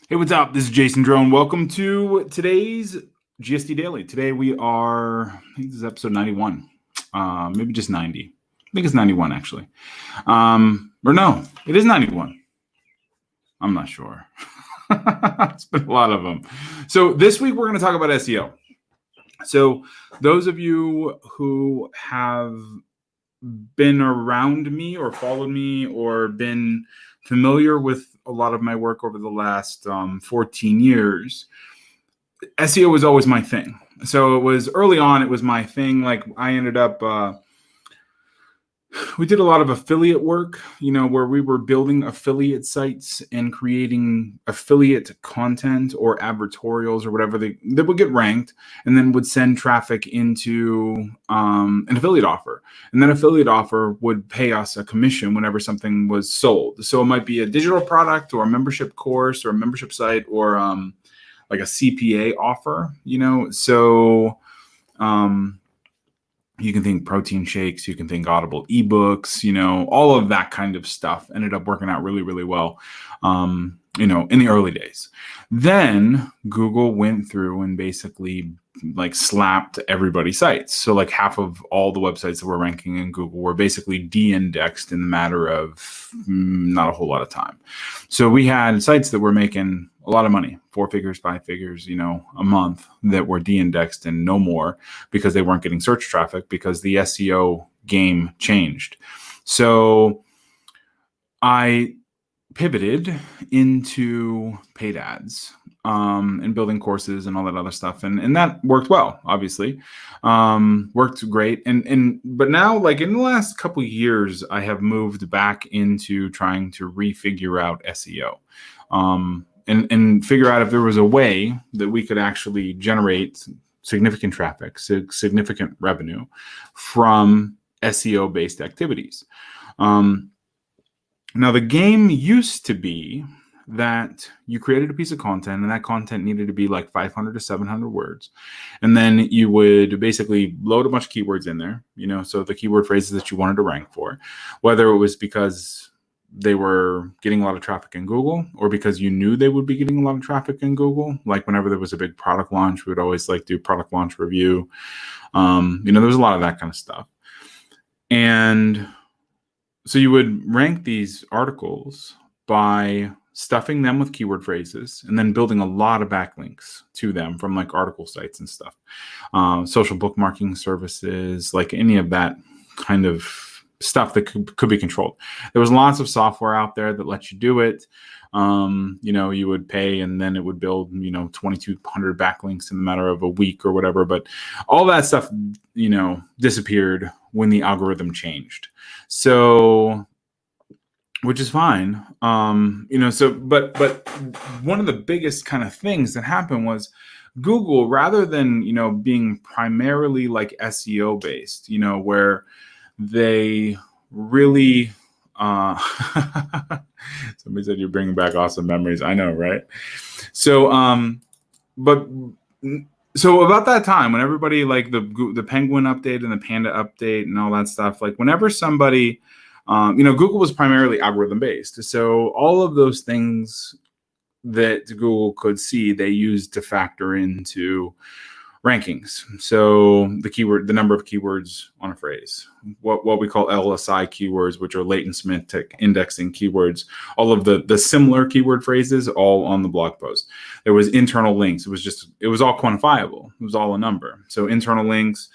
Hey, what's up? This is Jason Drone. Welcome to today's GSD Daily. Today we are, I think this is episode 91, maybe just 90. I think it's 91 actually. Or no, it is 91. I'm not sure. It's been a lot of them. So this week we're going to talk about SEO. So those of you who have been around me or followed me or been familiar with a lot of my work over the last 14 years, SEO was always my thing. So it was early on, it was my thing. Like I ended up, we did a lot of affiliate work, where we were building affiliate sites and creating affiliate content or advertorials or whatever that would get ranked and then would send traffic into an affiliate offer. And that affiliate offer would pay us a commission whenever something was sold. So it might be a digital product or a membership course or a membership site or like a CPA offer, So you can think protein shakes, you can think Audible ebooks, all of that kind of stuff ended up working out really, really well, in the early days. Then Google went through and basically like slapped everybody's sites. So like half of all the websites that were ranking in Google were basically de-indexed in the matter of not a whole lot of time. So we had sites that were making a lot of money, 4 figures, 5 figures, a month, that were de-indexed and no more because they weren't getting search traffic because the SEO game changed. So I pivoted into paid ads and building courses and all that other stuff. And that worked well, obviously. Worked great. But now, like in the last couple of years, I have moved back into trying to refigure out SEO. And figure out if there was a way that we could actually generate significant traffic, significant revenue from SEO-based activities. Now, the game used to be that you created a piece of content and that content needed to be like 500 to 700 words. And then you would basically load a bunch of keywords in there, so the keyword phrases that you wanted to rank for, whether it was because they were getting a lot of traffic in Google or because you knew they would be getting a lot of traffic in Google. Like whenever there was a big product launch, we would always like do product launch review. There was a lot of that kind of stuff. And so you would rank these articles by stuffing them with keyword phrases and then building a lot of backlinks to them from like article sites and stuff, social bookmarking services, like any of that kind of stuff that could be controlled. There was lots of software out there that lets you do it. You would pay and then it would build, 2,200 backlinks in the matter of a week or whatever. But all that stuff, disappeared when the algorithm changed. So, which is fine. But one of the biggest kind of things that happened was Google, rather than, being primarily like SEO based, where they really, somebody said you're bringing back awesome memories. I know, right? So, so about that time when everybody like the Penguin update and the Panda update and all that stuff, like whenever somebody, Google was primarily algorithm based. So all of those things that Google could see, they used to factor into rankings. So the number of keywords on a phrase, what we call LSI keywords, which are latent semantic indexing keywords, all of the similar keyword phrases, all on the blog post. There was internal links. It was all quantifiable. It was all a number. So internal links,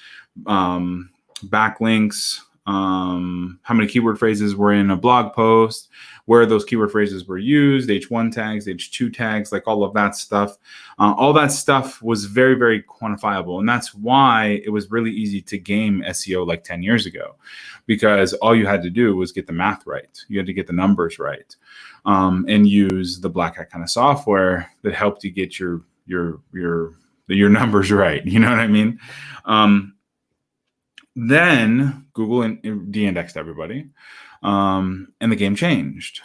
backlinks, how many keyword phrases were in a blog post, where those keyword phrases were used, H1 tags, H2 tags, like all of that stuff. All that stuff was very, very quantifiable. And that's why it was really easy to game SEO like 10 years ago, because all you had to do was get the math right. You had to get the numbers right, and use the black hat kind of software that helped you get your numbers right. You know what I mean? Then Google de-indexed everybody, and the game changed.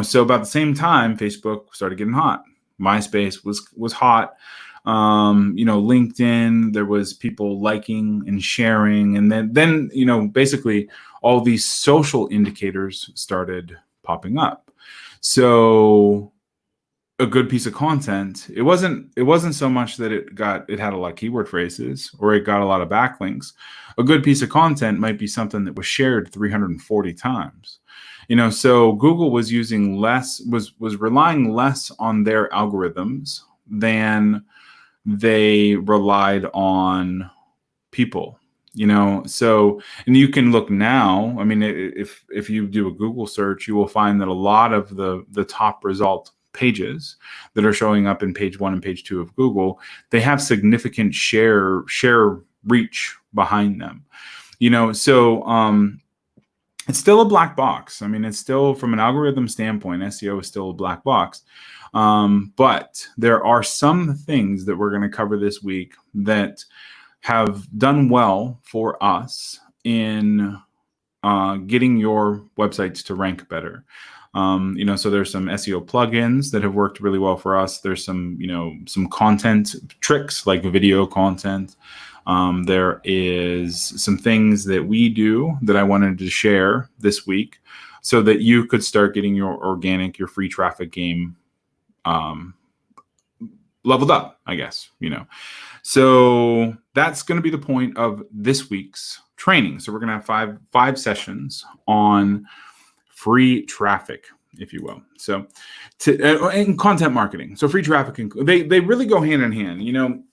So about the same time, Facebook started getting hot. MySpace was hot. LinkedIn, there was people liking and sharing, and then basically all these social indicators started popping up. So a good piece of content, it wasn't so much that it had a lot of keyword phrases or it got a lot of backlinks. A good piece of content might be something that was shared 340 times. So Google was using was relying less on their algorithms than they relied on people. So, and you can look now. I mean, if you do a Google search, you will find that a lot of the top result pages that are showing up in page 1 and page 2 of Google, they have significant share reach behind them. So it's still a black box. I mean, it's still, from an algorithm standpoint, SEO is still a black box. But there are some things that we're going to cover this week that have done well for us in getting your websites to rank better. So there's some SEO plugins that have worked really well for us. There's some content tricks like video content. There is some things that we do that I wanted to share this week so that you could start getting your organic, your free traffic game leveled up, I guess, So that's going to be the point of this week's training. So we're going to have five sessions on free traffic, if you will. So and content marketing. So free traffic, they really go hand in hand,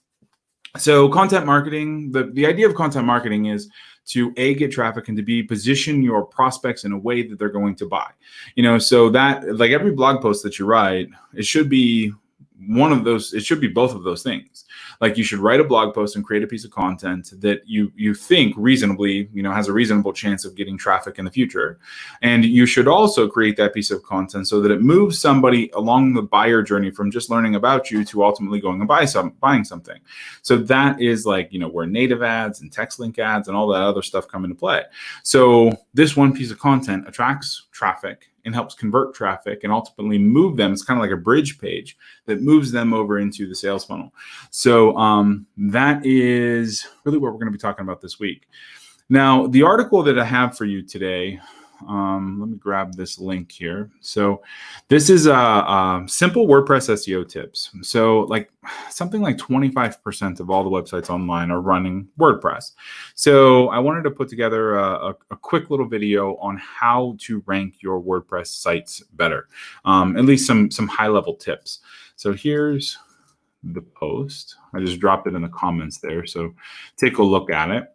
So content marketing, the idea of content marketing is to get traffic and to position your prospects in a way that they're going to buy. So that, like, every blog post that you write, it should be one of those. It should be both of those things. Like, you should write a blog post and create a piece of content that you think reasonably, has a reasonable chance of getting traffic in the future. And you should also create that piece of content so that it moves somebody along the buyer journey from just learning about you to ultimately going and buying something. So that is where native ads and text link ads and all that other stuff come into play. So this one piece of content attracts traffic and helps convert traffic and ultimately move them. It's kind of like a bridge page that moves them over into the sales funnel. So that is really what we're going to be talking about this week. Now, the article that I have for you today, let me grab this link here. So this is a simple WordPress SEO tips. So something like 25% of all the websites online are running WordPress. So I wanted to put together a quick little video on how to rank your WordPress sites better, at least some high level tips. So here's the post. I just dropped it in the comments there. So take a look at it.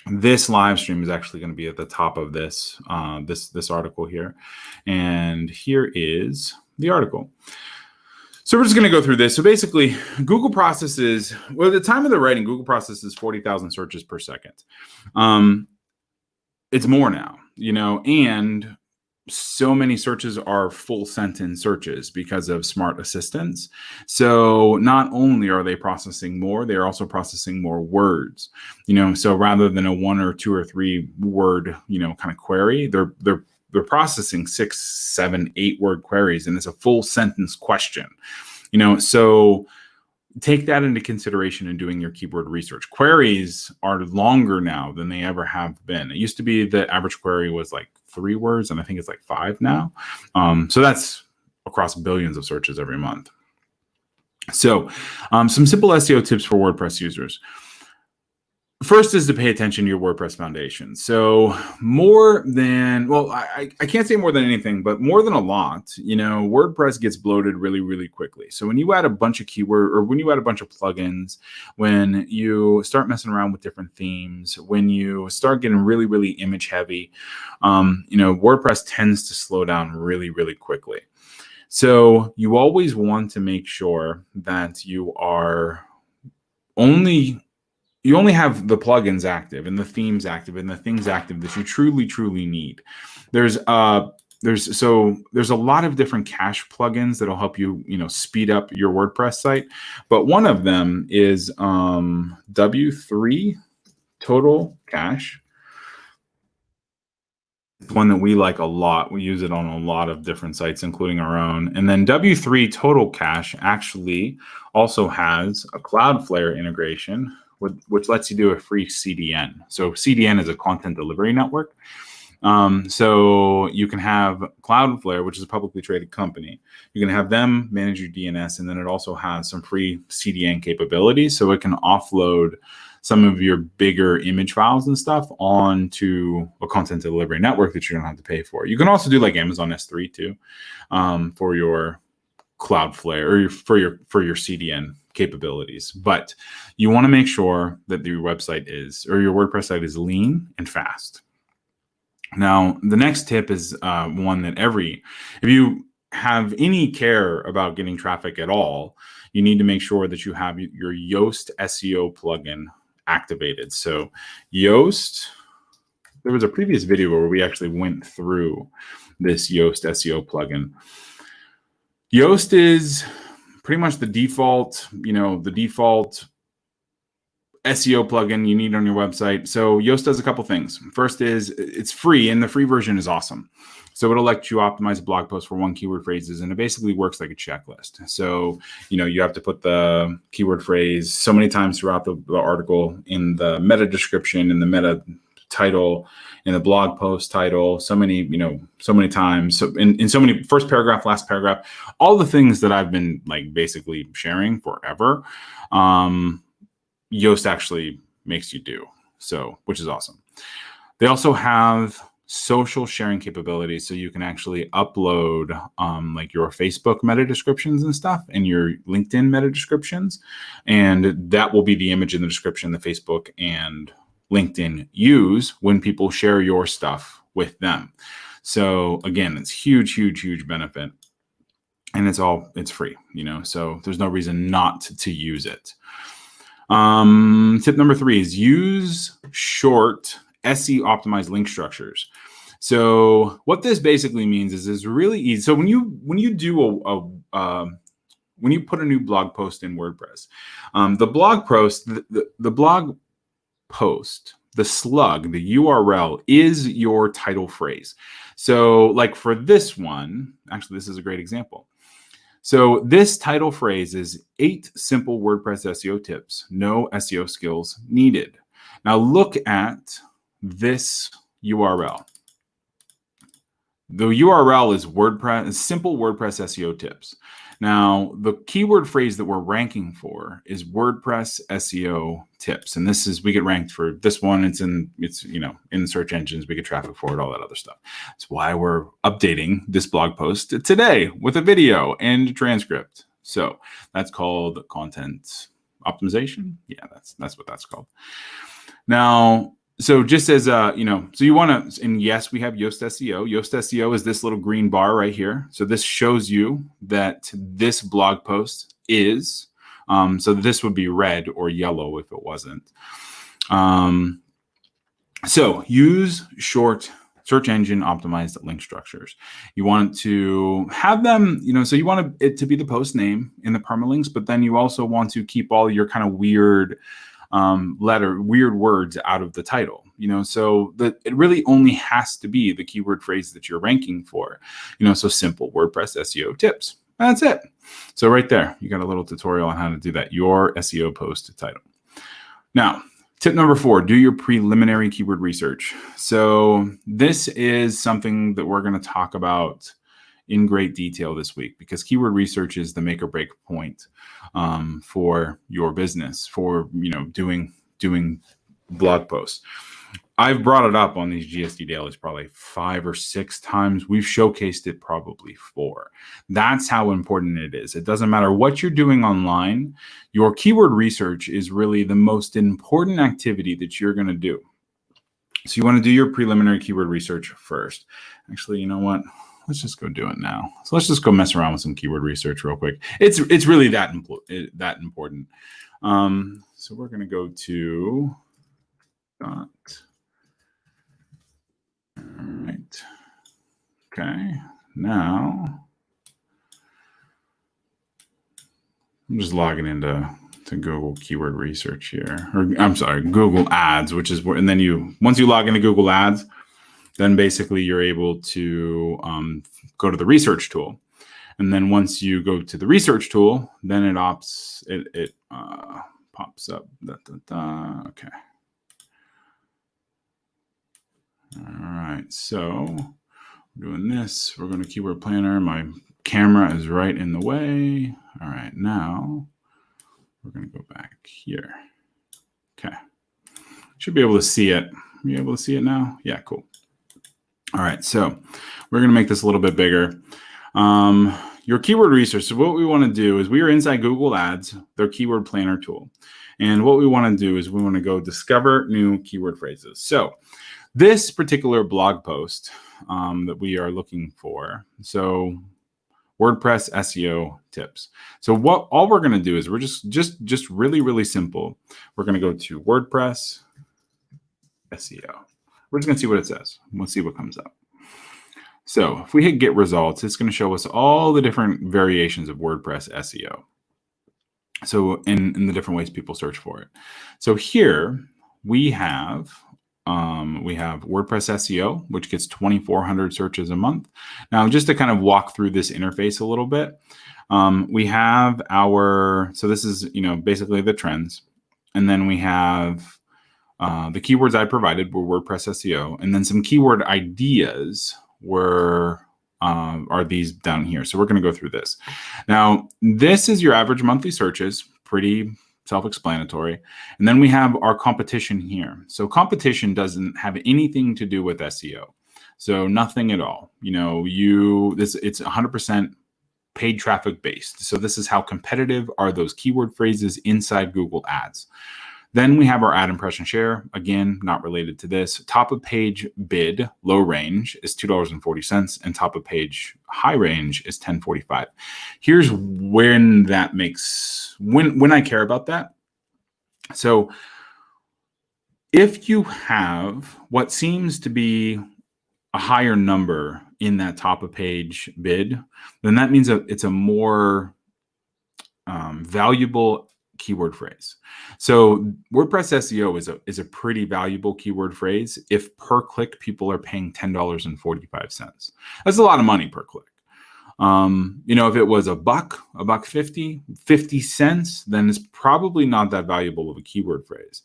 This live stream is actually going to be at the top of this this article here. And here is the article. So we're just going to go through this. So basically, Google processes, well, at the time of the writing, Google processes 40,000 searches per second. It's more now, and so many searches are full sentence searches because of smart assistants. So not only are they processing more, they're also processing more words, so rather than a 1 or 2 or 3 word, kind of query, they're processing 6, 7, 8 word queries, and it's a full sentence question, so take that into consideration in doing your keyword research. Queries are longer now than they ever have been. It used to be the average query was 3 words, and I think it's 5 now. So that's across billions of searches every month. So some simple SEO tips for WordPress users. First is to pay attention to your WordPress foundation. So more than, well, I can't say more than anything, but more than a lot, WordPress gets bloated really, really quickly. So when you add a bunch of when you add a bunch of plugins, when you start messing around with different themes, when you start getting really, really image heavy, WordPress tends to slow down really, really quickly. So you always want to make sure that you only have the plugins active and the themes active and the things active that you truly, truly need. There's a lot of different cache plugins that'll help you, speed up your WordPress site. But one of them is W3 Total Cache. It's one that we like a lot. We use it on a lot of different sites, including our own. And then W3 Total Cache actually also has a Cloudflare integration, which lets you do a free CDN. So CDN is a content delivery network. So you can have Cloudflare, which is a publicly traded company. You can have them manage your DNS, and then it also has some free CDN capabilities, so it can offload some of your bigger image files and stuff onto a content delivery network that you don't have to pay for. You can also do like Amazon S3 too, for your Cloudflare or for your CDN capabilities. But you want to make sure that your website is, or your WordPress site is, lean and fast. Now, the next tip is one that if you have any care about getting traffic at all, you need to make sure that you have your Yoast SEO plugin activated. So Yoast, there was a previous video where we actually went through this Yoast SEO plugin. Yoast is pretty much the default, the default SEO plugin you need on your website. So Yoast does a couple things. First is it's free, and the free version is awesome. So it'll let you optimize a blog post for one keyword phrases, and it basically works like a checklist. So, you have to put the keyword phrase so many times throughout the article, in the meta description, in the meta title, in the blog post title, so many times. So in so many, first paragraph, last paragraph, all the things that I've been like basically sharing forever. Yoast actually makes you do so, which is awesome. They also have social sharing capabilities, so you can actually upload like your Facebook meta descriptions and stuff, and your LinkedIn meta descriptions, and that will be the image in the description that Facebook and LinkedIn use when people share your stuff with them. So again, it's huge benefit, and it's free, so there's no reason not to use it. Tip number 3 is use short SEO optimized link structures. So what this basically means is it's really easy. So when you do when you put a new blog post in WordPress, the blog post, the blog post, the slug, the URL is your title phrase. So like for this one, actually, this is a great example. So this title phrase is 8 simple WordPress SEO tips, no SEO skills needed. Now look at this URL. The URL is WordPress, simple WordPress SEO tips. Now the keyword phrase that we're ranking for is WordPress SEO tips, and we get ranked for this one. It's in search engines. We get traffic for it, all that other stuff. That's why we're updating this blog post today with a video and a transcript. So that's called content optimization. Yeah, that's what that's called. Now, so just as so you want to, and yes, we have Yoast SEO. Yoast SEO is this little green bar right here. So this shows you that this blog post is, so this would be red or yellow if it wasn't. So use short search engine optimized link structures. You want to have them, so you want it to be the post name in the permalinks, but then you also want to keep all your kind of weird weird words out of the title, so that it really only has to be the keyword phrase that you're ranking for, so simple WordPress SEO tips. That's it. So right there, you got a little tutorial on how to do that, your SEO post title. Now, tip number 4, do your preliminary keyword research. So this is something that we're going to talk about in great detail this week, because keyword research is the make or break point for your business, for doing blog posts. I've brought it up on these GSD dailies probably 5 or 6 times. We've showcased it probably 4. That's how important it is. It doesn't matter what you're doing online. Your keyword research is really the most important activity that you're going to do. So you want to do your preliminary keyword research first. Actually, you know what? Let's just go do it now. So let's just go mess around with some keyword research real quick. It's really that important. So we're going to go to dot. All right. Okay. Now I'm just logging into Google keyword research here, or I'm sorry, Google Ads, which is where, and then once you log into Google Ads, then basically you're able to go to the research tool. And then once you go to the research tool, then it pops up. Okay. All right, so doing this, we're going to keyword planner. My camera is right in the way. All right, now we're going to go back here. Okay, should be able to see it. Are you able to see it now? Yeah, cool. All right, so we're going to make this a little bit bigger. Your keyword research. So what we want to do is we are inside Google Ads, their keyword planner tool. And what we want to do is we want to go discover new keyword phrases. So this particular blog post that we are looking for. So WordPress SEO tips. So all we're going to do is we're just really simple. We're going to go to WordPress SEO. We're just going to see what it says. We'll see what comes up. So if we hit get results, it's going to show us all the different variations of WordPress SEO. So in the different ways people search for it. So here we have WordPress SEO, which gets 2,400 searches a month. Now, just to kind of walk through this interface a little bit, we have so this is, basically the trends. And then we have the keywords I provided were WordPress SEO. And then some keyword ideas are these down here. So we're going to go through this. Now, this is your average monthly searches, pretty self-explanatory. And then we have our competition here. So competition doesn't have anything to do with SEO. So nothing at all. It's 100% paid traffic based. So this is how competitive are those keyword phrases inside Google Ads. Then we have our ad impression share. Again, not related to this. Top of page bid, low range is $2.40, and top of page high range is $10.45. Here's when when I care about that. So if you have what seems to be a higher number in that top of page bid, then that means it's a more valuable keyword phrase. So WordPress SEO is a pretty valuable keyword phrase if per click people are paying $10.45. That's a lot of money per click. If it was $1.50, 50 cents, then it's probably not that valuable of a keyword phrase.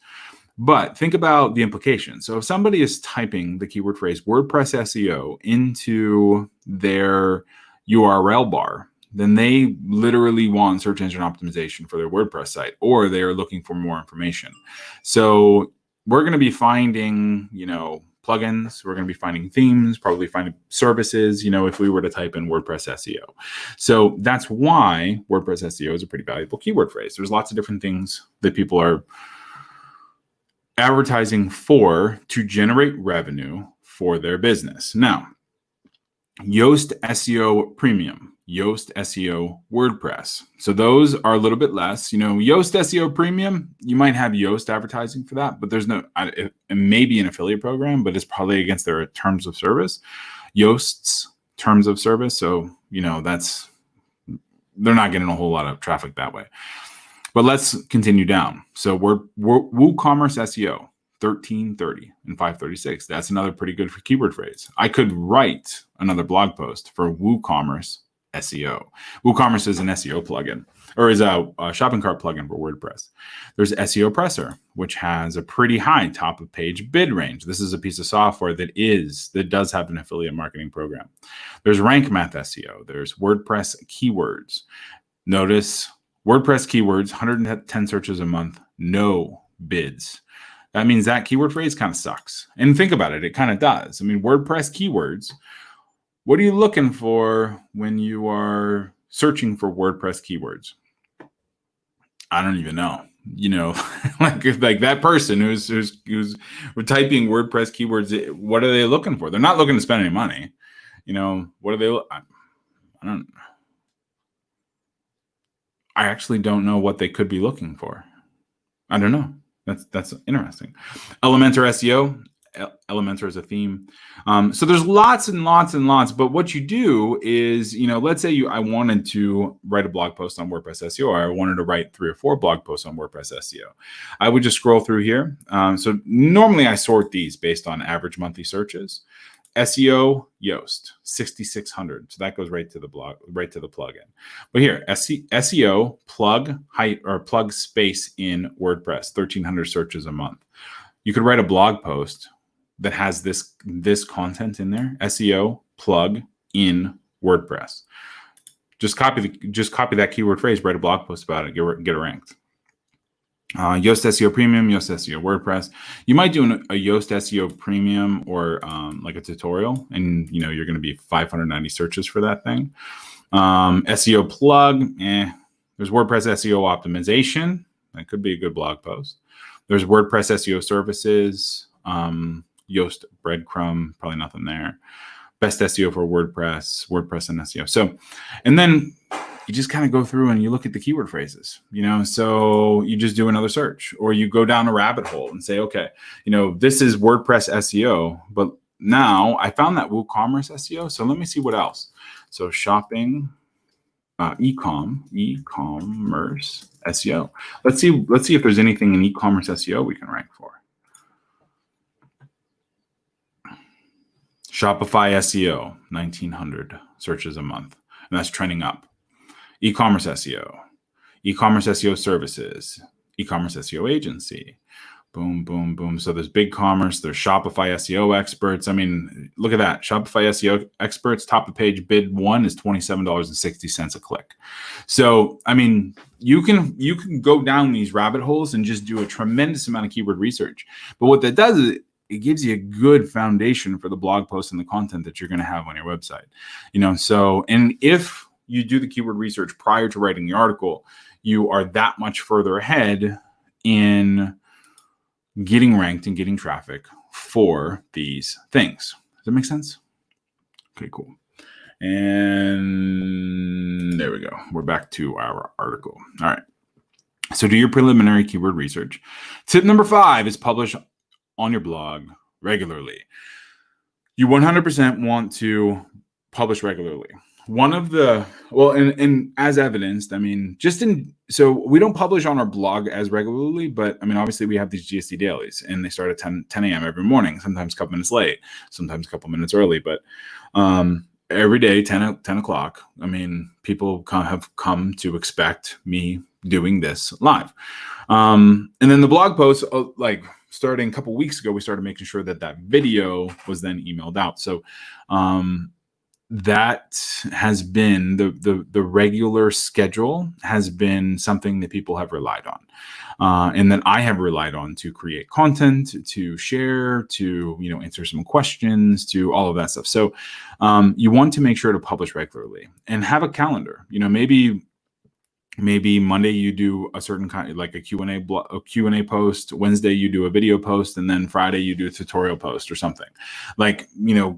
But think about the implications. So if somebody is typing the keyword phrase WordPress SEO into their URL bar, then they literally want search engine optimization for their WordPress site, or they are looking for more information. So we're going to be finding, plugins, we're going to be finding themes, probably finding services, if we were to type in WordPress SEO. So that's why WordPress SEO is a pretty valuable keyword phrase. There's lots of different things that people are advertising for to generate revenue for their business. Now, Yoast SEO Premium, Yoast SEO WordPress. So those are a little bit less. Yoast SEO Premium, you might have Yoast advertising for that, but there's it may be an affiliate program, but it's probably against their terms of service. Yoast's terms of service. So, they're not getting a whole lot of traffic that way. But let's continue down. So we're WooCommerce SEO. 1330 and 536. That's another pretty good keyword phrase. I could write another blog post for WooCommerce SEO. WooCommerce is an SEO plugin, or is a shopping cart plugin for WordPress. There's SEO Presser, which has a pretty high top of page bid range. This is a piece of software that does have an affiliate marketing program. There's Rank Math SEO. There's WordPress Keywords. Notice WordPress Keywords, 110 searches a month, no bids. That means that keyword phrase kind of sucks. And think about it, it kind of does. WordPress keywords, what are you looking for when you are searching for WordPress keywords? I don't even know. Like that person who's typing WordPress keywords, what are they looking for? They're not looking to spend any money. What are they? I actually don't know what they could be looking for. I don't know. That's interesting. Elementor SEO. Elementor is a theme. So there's lots and lots and lots. But what you do is, let's say I wanted to write a blog post on WordPress SEO, or I wanted to write 3 or 4 blog posts on WordPress SEO. I would just scroll through here. So normally I sort these based on average monthly searches. SEO Yoast 6,600. So that goes right to the plugin. But here, SEO plug space in WordPress, 1,300 searches a month. You could write a blog post that has this content in there, SEO plug in WordPress. Just copy that keyword phrase, write a blog post about it, get it ranked. Yoast SEO Premium, Yoast SEO WordPress. You might do a Yoast SEO Premium or like a tutorial, and you're going to be 590 searches for that thing. SEO plug, There's WordPress SEO optimization. That could be a good blog post. There's WordPress SEO services. Yoast breadcrumb, probably nothing there. Best SEO for WordPress and SEO. So, and then you just kind of go through and you look at the keyword phrases, so you just do another search, or you go down a rabbit hole and say, okay, this is WordPress SEO, but now I found that WooCommerce SEO. So let me see what else. So shopping, e-commerce SEO. Let's see if there's anything in e-commerce SEO we can rank for. Shopify SEO, 1,900 searches a month, and that's trending up. E-commerce SEO, e-commerce SEO services, e-commerce SEO agency, boom, boom, boom. So there's BigCommerce, there's Shopify SEO experts. I mean, look at that. Shopify SEO experts, top of page bid one is $27.60 a click. So, I mean, you can go down these rabbit holes and just do a tremendous amount of keyword research. But what that does is it gives you a good foundation for the blog post and the content that you're going to have on your website. So, and if you do the keyword research prior to writing the article, you are that much further ahead in getting ranked and getting traffic for these things. Does that make sense? Okay, cool. And there we go. We're back to our article. All right. So do your preliminary keyword research. Tip number 5 is publish on your blog regularly. You 100% want to publish regularly. One of the, and as evidenced, so we don't publish on our blog as regularly, but obviously we have these GSD dailies and they start at 10 a.m. every morning, sometimes a couple minutes late, sometimes a couple minutes early, but every day, 10 o'clock, people have come to expect me doing this live. And then the blog posts, starting a couple weeks ago, we started making sure that video was then emailed out. So, that has been the regular schedule has been something that people have relied on, and that I have relied on to create content, to share, to answer some questions, to all of that stuff. So you want to make sure to publish regularly and have a calendar. Maybe Monday you do a certain kind, like a Q&A post. Wednesday you do a video post, and then Friday you do a tutorial post or something.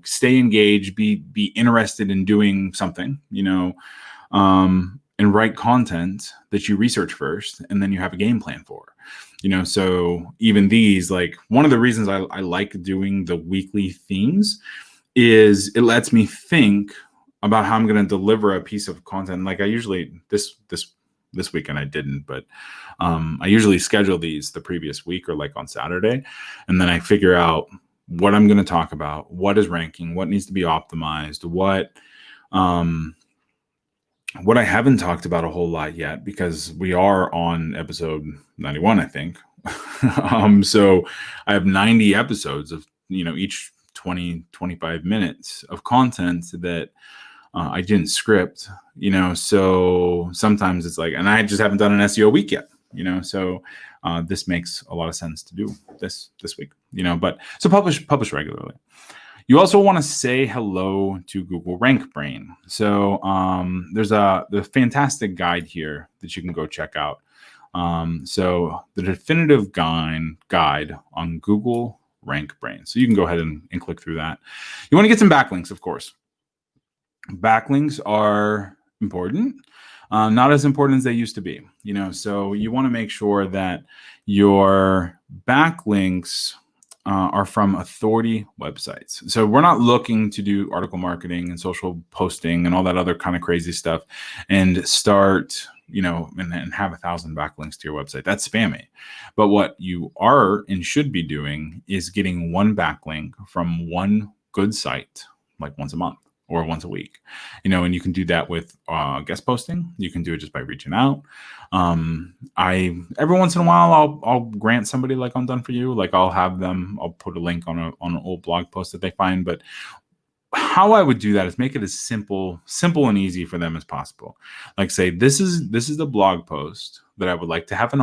Stay engaged, be interested in doing something, and write content that you research first, and then you have a game plan for. So even these, one of the reasons I like doing the weekly themes is it lets me think about how I'm going to deliver a piece of content. I usually this weekend I didn't, but I usually schedule these the previous week or on Saturday. And then I figure out what I'm going to talk about, what is ranking, what needs to be optimized, what I haven't talked about a whole lot yet, because we are on episode 91, I think. So I have 90 episodes of, each 20, 25 minutes of content that I didn't script, so sometimes it's and I just haven't done an SEO week yet, so this makes a lot of sense to do this week, but so publish regularly. You also want to say hello to Google RankBrain. So there's the fantastic guide here that you can go check out. So the definitive guide on Google RankBrain. So you can go ahead and click through that. You want to get some backlinks, of course. Backlinks are important, not as important as they used to be, so you want to make sure that your backlinks are from authority websites. So we're not looking to do article marketing and social posting and all that other kind of crazy stuff and start, and have 1,000 backlinks to your website. That's spammy. But what you are and should be doing is getting one backlink from one good site, once a month or once a week, and you can do that with guest posting. You can do it just by reaching out. Every once in a while, I'll grant somebody like on Done For You, like I'll put a link on an old blog post that they find. But how I would do that is make it as simple and easy for them as possible. Like say, this is the blog post that I would like to have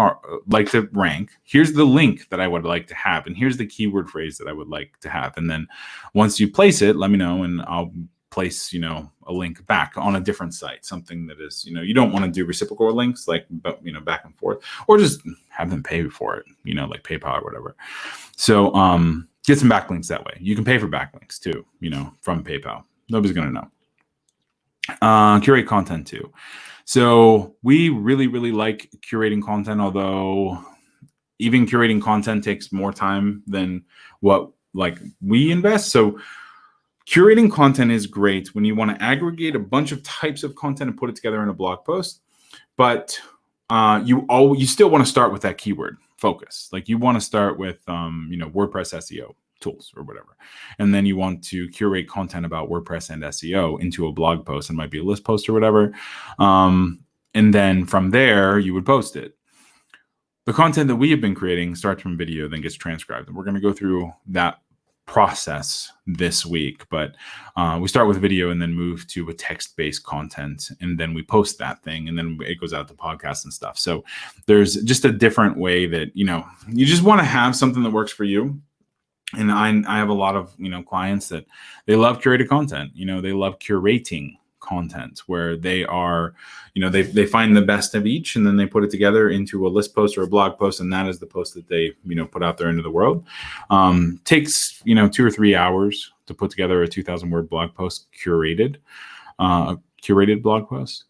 like to rank. Here's the link that I would like to have, and here's the keyword phrase that I would like to have. And then once you place it, let me know, and I'll place, a link back on a different site, something that is, you don't want to do reciprocal links, like, but, back and forth, or just have them pay for it, like PayPal or whatever. So, get some backlinks that way. You can pay for backlinks too, from PayPal. Nobody's going to know. Curate content too. So we really, really like curating content, although even curating content takes more time than what we invest. So curating content is great when you want to aggregate a bunch of types of content and put it together in a blog post, but you still want to start with that keyword focus. Like you want to start with WordPress SEO tools or whatever, and then you want to curate content about WordPress and SEO into a blog post. It might be a list post or whatever, and then from there you would post it. The content that we have been creating starts from video, then gets transcribed, and we're going to go through that process this week. But we start with video and then move to a text-based content, and then we post that thing, and then it goes out to podcasts and stuff. So there's just a different way that you just want to have something that works for you. And I have a lot of clients that they love curated content. They love curating content where they are, they find the best of each, and then they put it together into a list post or a blog post, and that is the post that they put out there into the world. Takes 2 or 3 hours to put together a 2,000 word blog post, curated blog post.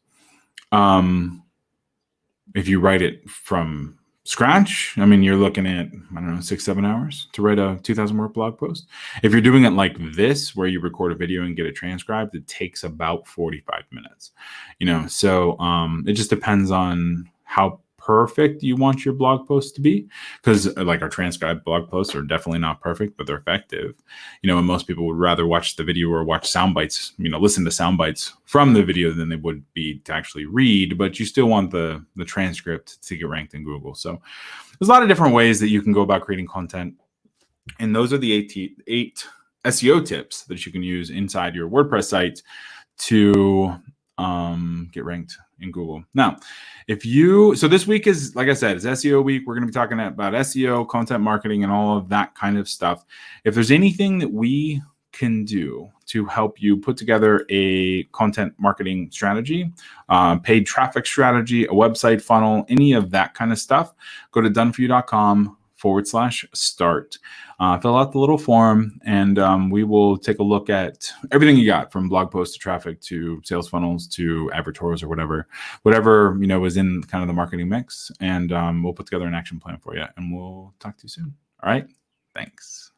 If you write it from scratch, you're looking at 6-7 hours to write a 2,000 word blog post. If you're doing it like this, where you record a video and get it transcribed, it takes about 45 minutes. So it just depends on how perfect you want your blog post to be, because like our transcribed blog posts are definitely not perfect, but they're effective. And most people would rather watch the video or watch sound bites, listen to sound bites from the video than they would be to actually read, but you still want the transcript to get ranked in Google. So there's a lot of different ways that you can go about creating content, and those are the 8 SEO tips that you can use inside your WordPress site to get ranked in Google. Now, so this week is, like I said, it's SEO week. We're going to be talking about SEO, content marketing, and all of that kind of stuff. If there's anything that we can do to help you put together a content marketing strategy, paid traffic strategy, a website funnel, any of that kind of stuff, go to doneforyou.com/start. Fill out the little form, and we will take a look at everything you got, from blog posts to traffic to sales funnels to advertorials or whatever is in kind of the marketing mix. And we'll put together an action plan for you, and we'll talk to you soon. All right. Thanks.